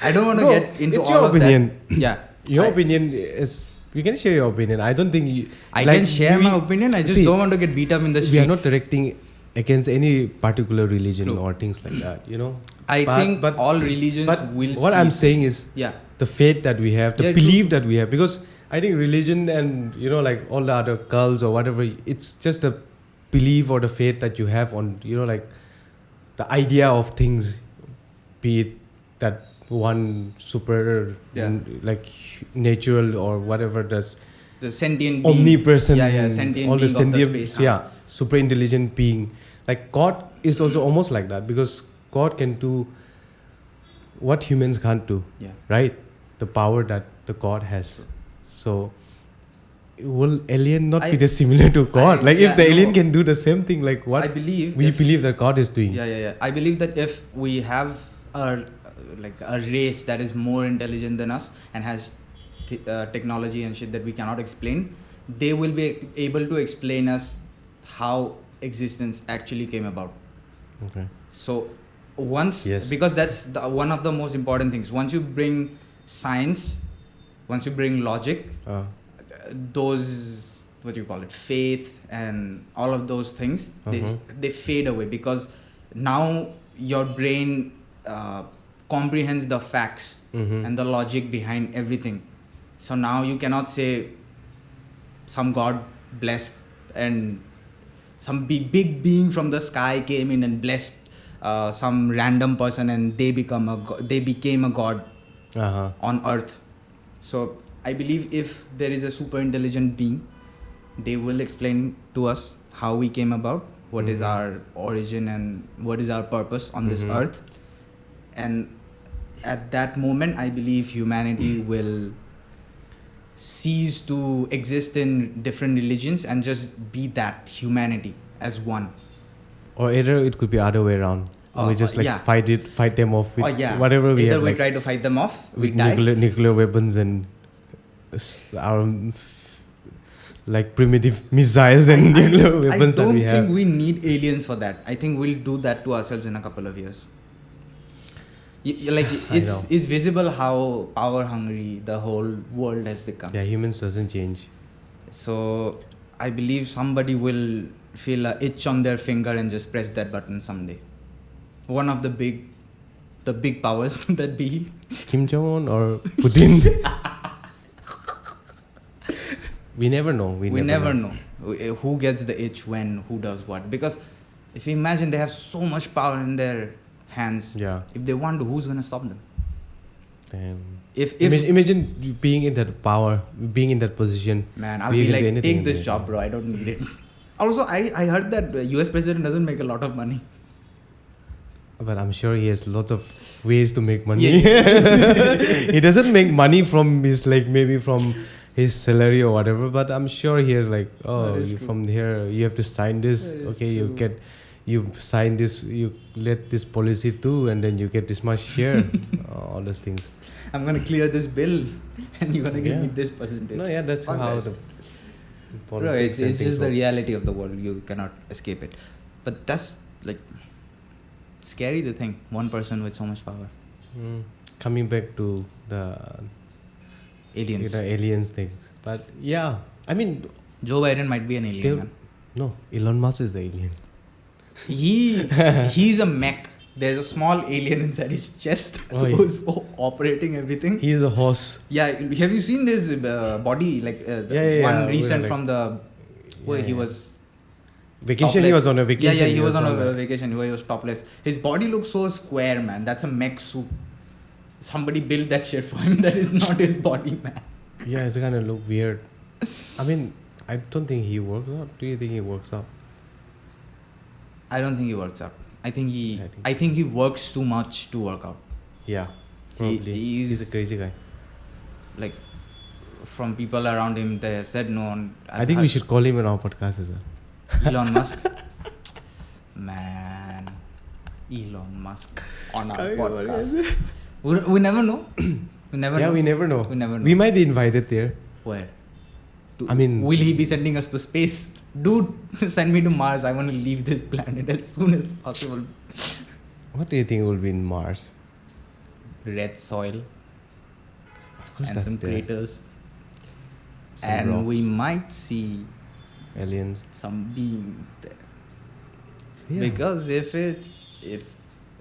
I don't want to get into it's all your of opinion. that. Yeah. Your opinion is... You can share your opinion. I don't think... I can share my opinion. I just don't want to get beat up in the street. We are not directing against any particular religion or things like that, you know. I think all religions will what I'm saying is the faith that we have, the belief that we have. Because I think religion and, you know, like all the other cults or whatever, it's just the belief or the faith that you have on, you know, like the idea of things, be it that one super like natural or whatever does the sentient being, omnipresent, sentient all the being sentient, of the space, super intelligent being. Like God is also almost like that, because God can do what humans can't do, right? The power that the God has. So will alien not be just similar to God? If the alien can do the same thing, like what I believe we believe that God is doing. I believe that if we have a race that is more intelligent than us and has technology and shit that we cannot explain, they will be able to explain us how existence actually came about. Okay. So because that's one of the most important things. Once you bring science, once you bring logic, those, what you call it, faith and all of those things, they fade away, because now your brain comprehends the facts and the logic behind everything. So now you cannot say some God blessed and some big being from the sky came in and blessed some random person and they became a god on earth. So I believe if there is a super intelligent being, they will explain to us how we came about, what is our origin and what is our purpose on this earth. And at that moment, I believe humanity will cease to exist in different religions and just be that humanity as one. Or either it could be other way around. We just fight them off with whatever we either have. We try to fight them off with nuclear weapons and our primitive missiles and nuclear weapons that we have. I don't think we need aliens for that. I think we'll do that to ourselves in a couple of years. It's visible how power hungry the whole world has become. Yeah, humans doesn't change. So I believe somebody will feel an itch on their finger and just press that button someday. One of the big powers that be Kim Jong-un or Putin. We never know. We never know who gets the itch when, who does what. Because if you imagine, they have so much power in their hands. Yeah. If they want to, who's gonna stop them? Damn. Imagine being in that power, being in that position. Man, I'll be like, take this job, bro. I don't need it. Also, I heard that US president doesn't make a lot of money. But I'm sure he has lots of ways to make money. Yeah. He doesn't make money from his maybe from his salary or whatever. But I'm sure he has from here you have to sign this. Okay, you sign this, you let this policy through, and then you get this much share. All those things. I'm gonna clear this bill, and you're gonna give me this percentage. No, that's how the politics. It's just the reality of the world. You cannot escape it. But that's scary to think one person with so much power. Coming back to the aliens things, but I mean, Joe Biden might be an alien. Man. No, Elon Musk is the alien. He's a mech. There's a small alien inside his chest who's operating everything. He's a horse. Yeah, have you seen this body? One recent from the where he was. Vacation. Topless. He was on a vacation. Yeah, he was on a vacation where he was topless. His body looks so square, man. That's a mech suit. Somebody built that shit for him. That is not his body, man. Yeah, it's gonna look weird. I mean, I don't think he works out. Do you think he works out? I don't think he works out. I think he works too much to work out. Yeah, probably. He's a crazy guy. Like, from people around him, they have said no. I think we should call him on our podcast as well. Elon Musk. Man. Elon Musk on our podcast. We never know. We never know. We never know. We might be invited there. Where? Will he be sending us to space? Dude, send me to Mars. I want to leave this planet as soon as possible. What do you think will be in Mars? Red soil. Of course, and some there. craters. Some and rocks. we might see aliens. Some beings there. Yeah. Because if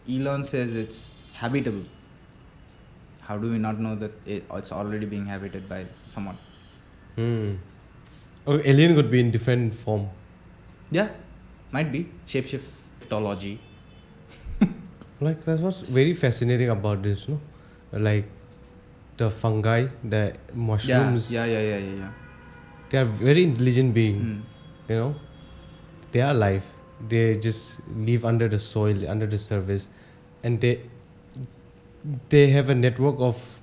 Elon says it's habitable, how do we not know that it's already being habited by someone? Or alien could be in different form. Yeah, might be. Shapeshiftology. Like, that's what's very fascinating about this, no? Like, the fungi, the mushrooms. Yeah. They are very intelligent beings, you know? They are alive. They just live under the soil, under the surface. And they have a network of...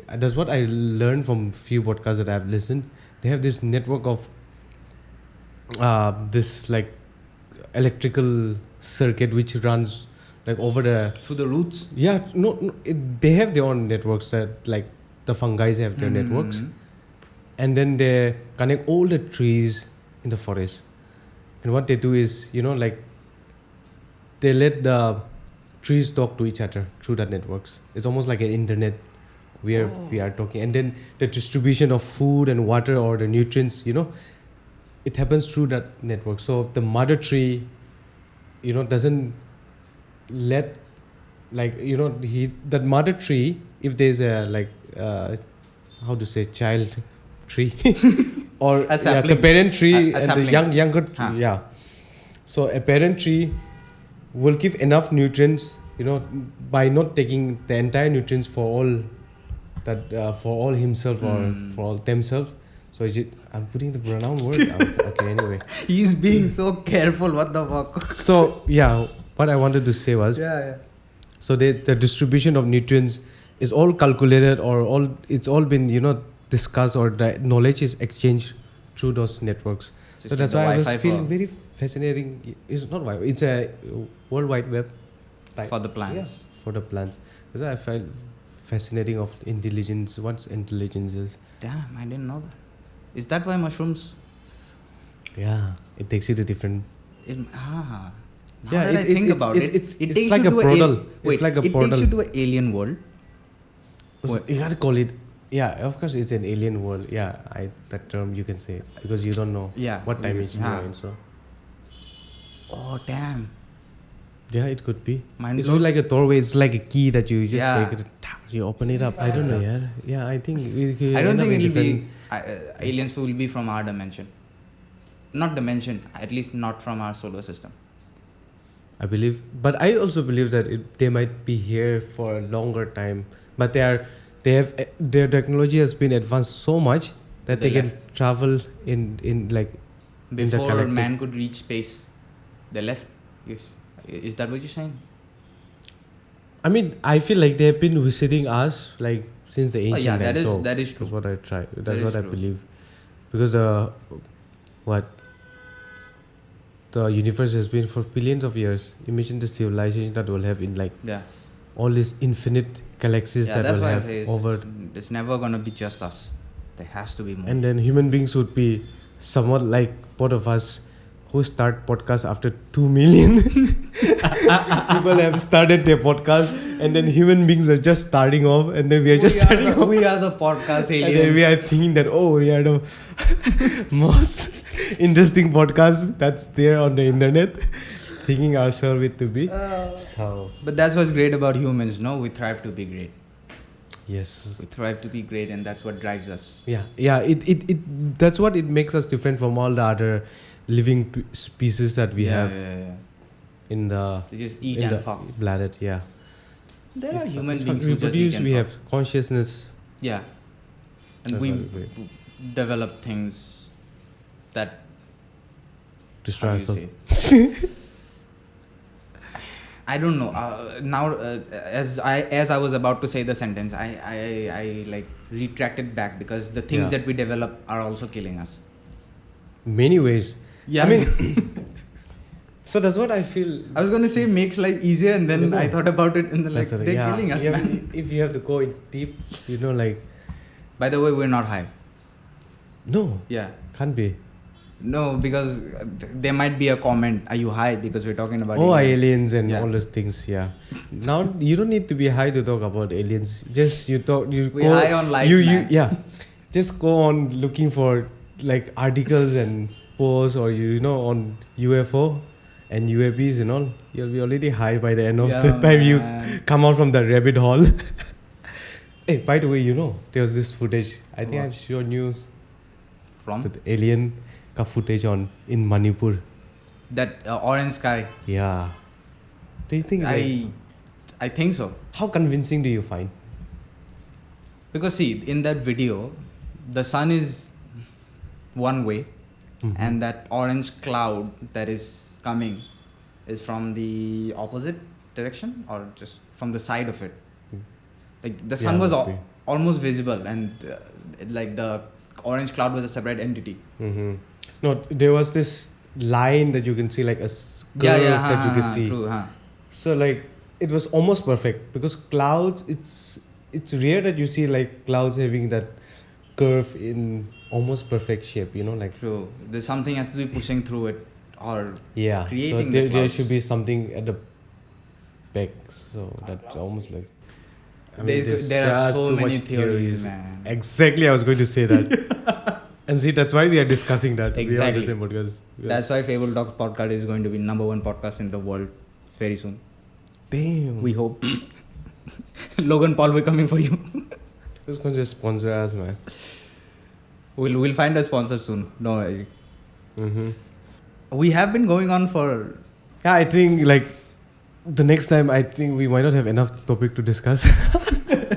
That's what I learned from few podcasts that I've listened. They have this network of this like electrical circuit which runs like over the... Through the roots? Yeah, they have their own networks that like the fungi have their networks. And then they connect all the trees in the forest. And what they do is, like they let the trees talk to each other through the networks. It's almost like an internet where we are talking. And then the distribution of food and water or the nutrients, it happens through that network. So the mother tree, doesn't let, that mother tree, if there's a, child tree or the parent tree and the younger tree, so a parent tree will give enough nutrients, by not taking the entire nutrients for all himself or for all themselves. So I'm putting the pronoun word out. Okay, anyway. He's being so careful. What the fuck? So what I wanted to say was, so the distribution of nutrients is all calculated or it's all been discussed, or the knowledge is exchanged through those networks. So that's why I was feeling very fascinating. It's not Wi-Fi. It's a World Wide Web type. For the plants. Yeah, for the plants. That's why I felt fascinating of intelligence. What's intelligence is. Damn, I didn't know that. Is that why mushrooms? Yeah, it takes you to different. Now that I think about it, it's like a portal. It's like a portal. It takes you to an alien world. You gotta call it. Yeah, of course it's an alien world. Yeah, that term you can say, because you don't know what dimension you're in. So. Oh damn. Yeah, it could be. It's not like a doorway. It's like a key that you just take it, you open it up. I don't know. Yeah. I think. I don't think it'll be. Aliens will be from our dimension. Not dimension. At least not from our solar system. I believe, but I also believe that they might be here for a longer time. But their technology has been advanced so much that they can travel in like before man could reach space. They left. Yes. Is that what you're saying? I mean, I feel like they have been visiting us like since the ancient times. That is true. That's what I try. That's what I believe. Because the universe has been for billions of years. Imagine the civilization that we'll have in all these infinite galaxies that we'll have over. It's never gonna be just us. There has to be more. And then human beings would be somewhat like both of us, who start podcast after 2 million. People have started their podcast, and then human beings are just starting off, and then we are just starting off. We are the podcast aliens. And then we are thinking that, we are the most interesting podcast that's there on the internet, thinking ourselves it to be. But that's what's great about humans, no? We thrive to be great. Yes. We thrive to be great, and that's what drives us. Yeah. It that's what it makes us different from all the other living species that we have in the. They just eat and fuck. Planet, yeah. There are human beings who just eat and we have consciousness. Yeah. And we develop things that destroy ourselves. I don't know. Now, as I was about to say the sentence, I like retracted back, because the things that we develop are also killing us. Many ways. Yeah. I mean, So that's what I feel. I was going to say makes life easier, and then I thought about it, and then like, they're killing us, man. If you have to go in deep, like... By the way, we're not high. No. Yeah. Can't be. No, because there might be a comment, are you high? Because we're talking about aliens and all those things, Now, you don't need to be high to talk about aliens. Just we're high on life, man. Just go on looking for like articles and posts or, on UFO and UAPs and all. You'll be already high by the end of the time you come out from the rabbit hole. Hey, by the way, there was this footage. I think I've shown you from the alien footage in Manipur. That orange sky. Yeah. Do you think? I think so. How convincing do you find? Because see, in that video, the sun is one way, and that orange cloud that is coming is from the opposite direction or just from the side of it. Like the sun was almost visible, and like the orange cloud was a separate entity. No, there was this line that you can see, like a curve that you can see. True, So like it was almost perfect because clouds. It's rare that you see like clouds having that curve in almost perfect shape. Like true. There's something has to be pushing through it or So creating. there should be something at the back. So that's almost like. There are so many theories, man. Exactly, I was going to say that. And see, that's why we are discussing that. Exactly. We are on the same podcast. That's why Fabled Talks Podcast is going to be #1 podcast in the world very soon. Damn. We hope. Logan Paul will coming for you. Who's going to sponsor us, man? We'll find a sponsor soon. No worry. We have been going on for... Yeah, I think like the next time, I think we might not have enough topic to discuss.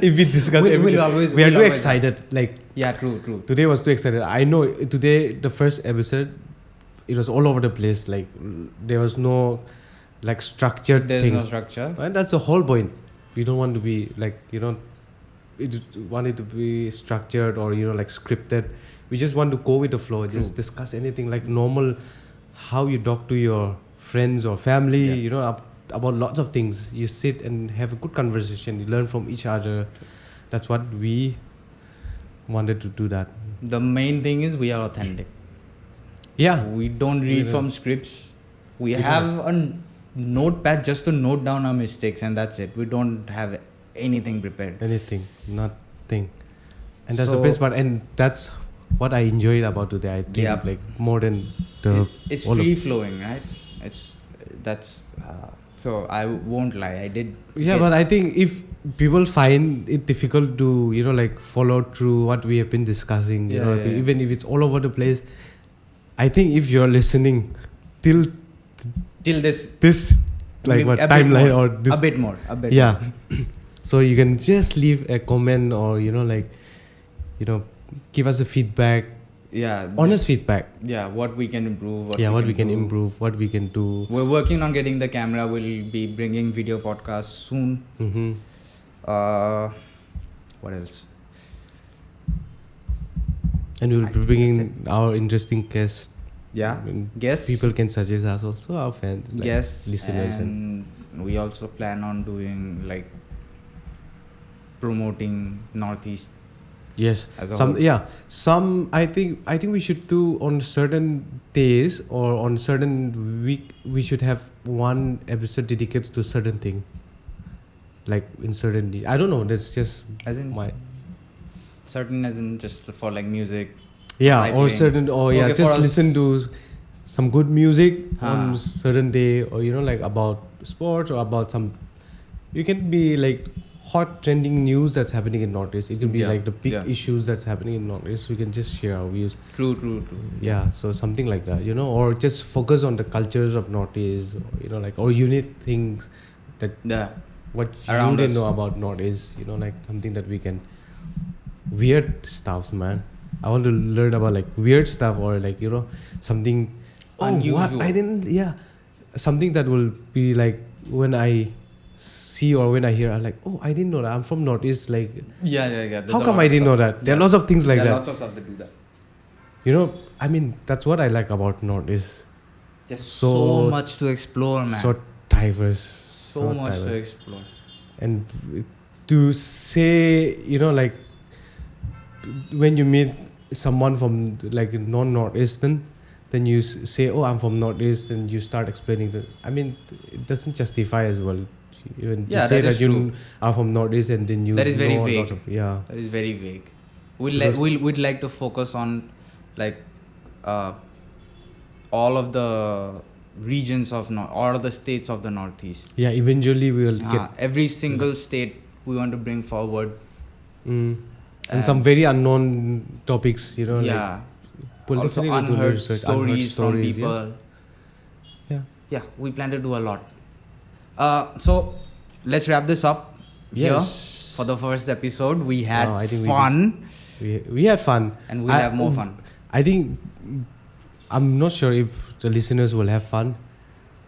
If we discuss everything, we are too excited. Like true. Today was too excited. I know today the first episode, it was all over the place. Like there was no like structured things. There's no structure, and that's the whole point. We don't want to be like want it to be structured or like scripted. We just want to go with the flow. True. Just discuss anything like normal, how you talk to your friends or family. About lots of things. You sit and have a good conversation. You learn from each other. That's what we wanted to do that. The main thing is we are authentic. Yeah. We don't read from scripts. We have a notepad just to note down our mistakes, and that's it. We don't have anything prepared. Nothing. And that's the best part. And that's what I enjoyed about today. I think like more than the... It's free flowing, right? So I won't lie, I did. Yeah, but I think if people find it difficult to, like follow through what we have been discussing, even if it's all over the place, I think if you're listening till this like what timeline or this, a bit more. Yeah. So you can just leave a comment or, give us a feedback. Yeah, honest feedback. Yeah, what we can improve. What we can improve, what we can do. We're working on getting the camera. We'll be bringing video podcasts soon. What else? And we'll be bringing our interesting guests. Yeah, guests. People can suggest us also, our fans, like guests, listeners, and we also plan on doing like promoting Northeast. Yes, some I think we should do on certain days or on certain week. We should have one episode dedicated to certain thing, like in certain. I don't know. That's just as in my certain as in just for like music. Yeah, cycling. Or certain. Or okay, just listen to some good music on certain day, or like about sports or about some. You can be like hot trending news that's happening in Northeast. It can be like the big issues that's happening in Northeast. We can just share our views. True. Yeah, so something like that, or just focus on the cultures of Northeast, or unique things that what you didn't know about Northeast, like something that we can weird stuffs, man. I want to learn about like weird stuff or like something unusual. What I didn't something that will be like when I see or when I hear, I'm like, oh, I didn't know that. I'm from Northeast. Like, yeah. How come I didn't know that? There are lots of things like that. There are lots of stuff that do that. I mean, that's what I like about Northeast. There's so much to explore, man. So diverse. So much to explore. And to say, like when you meet someone from like non-Northeastern, then you say, oh, I'm from Northeast, and you start explaining it doesn't justify as well. Even to say that you are from Northeast and then you that is very know vague. That is very vague. We'd like to focus on like all of the regions of all of the states of the Northeast. Yeah, eventually we will get every single state we want to bring forward. And some very unknown topics, Yeah. Like also unheard stories from people. Yes. Yeah, we plan to do a lot. So let's wrap this up. Yes. Here for the first episode, we had fun. We had fun. And we'll have more fun. I think, I'm not sure if the listeners will have fun,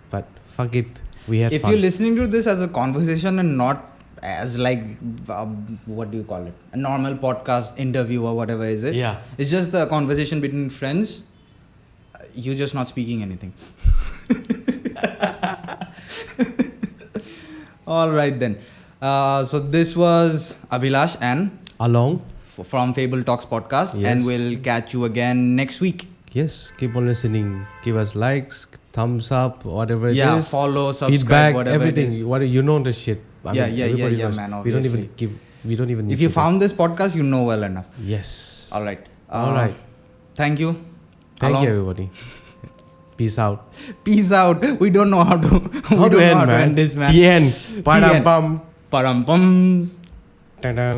but fuck it, we had fun. If you're listening to this as a conversation and not as like, what do you call it? A normal podcast interview or whatever is it? Yeah. It's just a conversation between friends. You're just not speaking anything. All right then. So this was Abhilash and Along from Fabled Talks Podcast. Yes. And we'll catch you again next week. Yes, keep on listening. Give us likes, thumbs up, whatever it is. Yeah, follow, subscribe, feedback, whatever everything. it is. You know the shit. Yeah, man. Obviously. We don't even. If you found this podcast, you know well enough. Yes. All right. Thank you. Thank you, everybody. Peace out. Peace out. We don't know how to end this, man. PN. Param pam. Param pam. Ta-da.